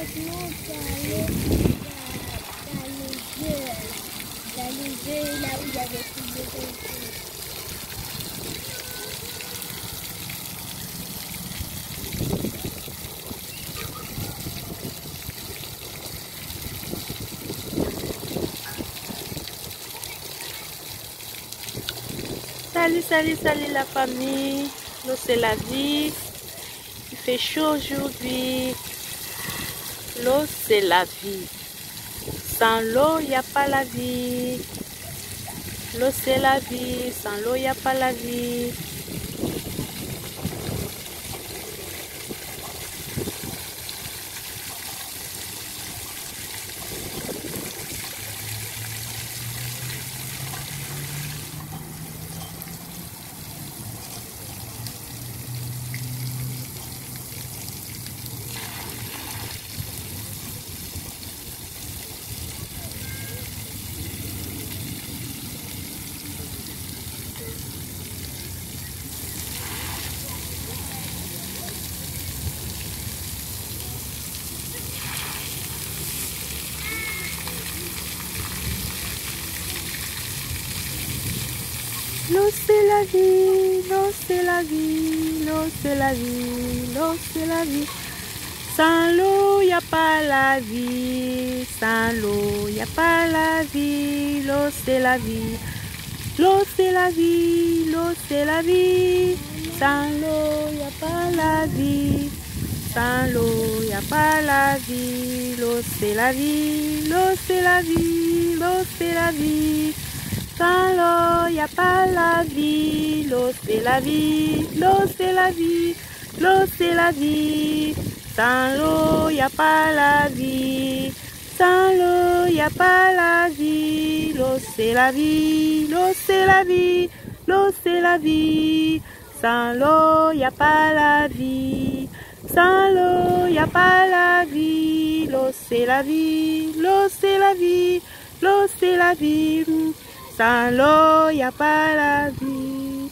maintenant dans les jeux, là où il y avait plus de choses. Salut, salut, salut la famille. L'eau c'est la vie. Il fait chaud aujourd'hui. L'eau c'est la vie. Sans l'eau, il n'y a pas la vie. L'eau c'est la vie. Sans l'eau, il n'y a pas la vie. L'eau c'est la vie, l'eau c'est la vie, l'eau c'est la vie, l'eau c'est la vie. Sans l'eau, il n'y a pas la vie. Sans l'eau, il n'y a pas la vie. L'eau c'est la vie. L'eau c'est la vie, l'eau c'est la vie. Sans l'eau, il n'y a pas la vie. Sans l'eau, il n'y a pas la vie. L'eau c'est la vie, l'eau c'est la vie, l'eau c'est la vie. Sans l'eau, il n'y a pas la vie. L'eau c'est la vie, l'eau c'est la vie, l'eau c'est la vie. Sans l'eau, il n'y a pas la vie. Sans l'eau, il n'y a pas la vie. L'eau c'est la vie, l'eau c'est la vie, l'eau c'est la vie. Sans l'eau, il n'y a pas la vie. Sans l'eau, il n'y a pas la vie. L'eau c'est la vie, l'eau c'est la vie, l'eau c'est la vie. Sans l'eau, il n'y a pas la vie.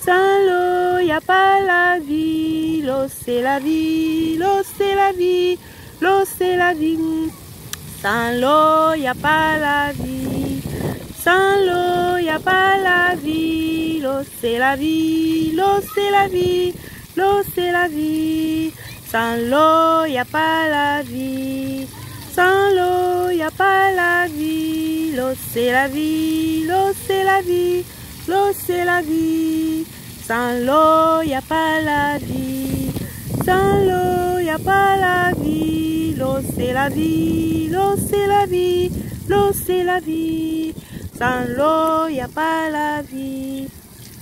Sans l'eau, il n'y a pas la vie. L'eau c'est la vie, l'eau c'est la vie, l'eau c'est la vie. Sans l'eau, il n'y a pas la vie. Sans l'eau, il n'y a pas la vie. L'eau c'est la vie, l'eau c'est la vie, l'eau c'est la vie. Sans l'eau, il n'y a pas la vie. Sans l'eau, il n'y a pas la vie. L'eau c'est la vie, l'eau c'est la vie, l'eau c'est la vie. Sans l'eau, il n'y a pas la vie. Sans l'eau, il n'y a pas la vie. L'eau c'est la vie, l'eau c'est la vie, l'eau c'est la vie. Sans l'eau, il n'y a pas la vie.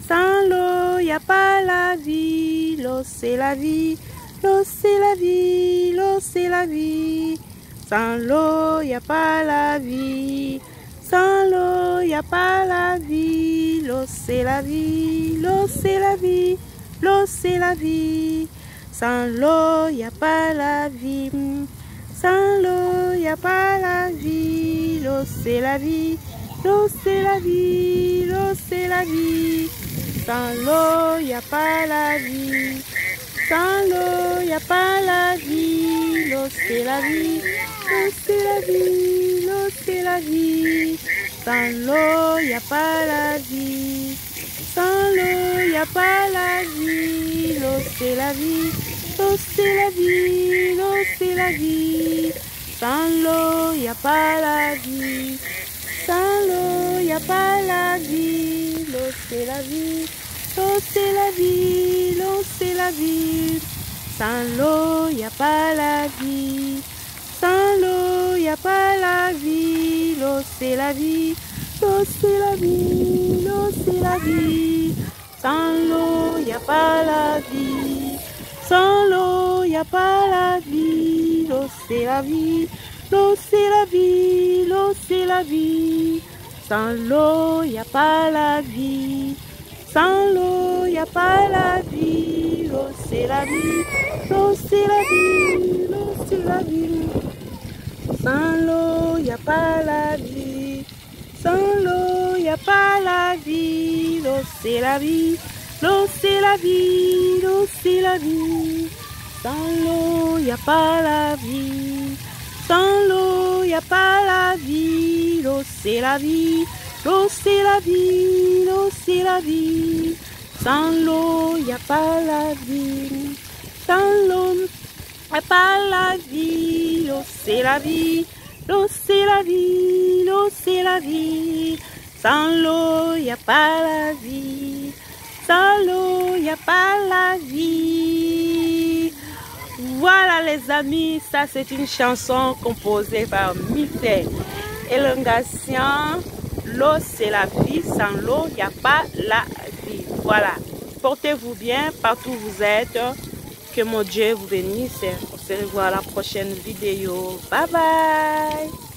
Sans l'eau, il n'y a pas la vie. L'eau c'est la vie, l'eau c'est la vie, l'eau c'est la vie. Sans l'eau, il n'y a pas la vie. Sans l'eau, il n'y a pas la vie. L'eau c'est la vie, l'eau c'est la vie, l'eau c'est la vie. Sans l'eau, il n'y a pas la vie. Sans l'eau, il n'y a pas la vie. L'eau c'est la vie, l'eau c'est la vie, l'eau c'est la vie. Sans l'eau, il n'y a pas la vie. Sans l'eau, il n'y a pas la vie. L'eau c'est la vie, l'eau c'est la vie, l'eau c'est la vie. Sans l'eau, il n'y a pas la vie. Sans l'eau, il n'y a pas la vie. L'eau c'est la vie, l'eau c'est la vie, l'eau c'est la vie. Sans l'eau, il n'y a pas la vie. Sans l'eau, il n'y a pas la vie. L'eau c'est la vie, l'eau c'est la vie, l'eau c'est la vie. Sans l'eau, il n'y a pas la vie. Sans l'eau, il n'y a pas la vie. L'eau c'est la vie, l'eau c'est la vie, l'eau c'est la vie. Sans l'eau, il n'y a pas la vie. Sans l'eau, il n'y a pas la vie. L'eau c'est la vie, l'eau c'est la vie, l'eau c'est la vie. Sans l'eau, il n'y a pas la vie. Sans l'eau, il n'y a pas la vie. L'eau c'est la vie, l'eau c'est la vie, l'eau c'est la vie. Sans l'eau, il n'y a pas la vie. Sans l'eau, il n'y a pas la vie. L'eau c'est la vie, l'eau c'est la vie, l'eau c'est la vie. Sans l'eau, y a pas la vie. Sans l'eau, y a pas la vie. L'eau, c'est la vie. L'eau, c'est la vie. L'eau, c'est la vie. Sans l'eau, y a pas la vie. Sans l'eau, y a pas la vie. L'eau, c'est la vie. L'eau, c'est la vie. L'eau, c'est la vie. Sans l'eau, y a pas la vie. Sans l'eau, y a pas la vie. Voilà les amis, ça c'est une chanson composée par Mifé. Élongation, l'eau c'est la vie, sans l'eau il n'y a pas la vie. Voilà, portez-vous bien partout où vous êtes, que mon Dieu vous bénisse. On se revoit à la prochaine vidéo. Bye bye.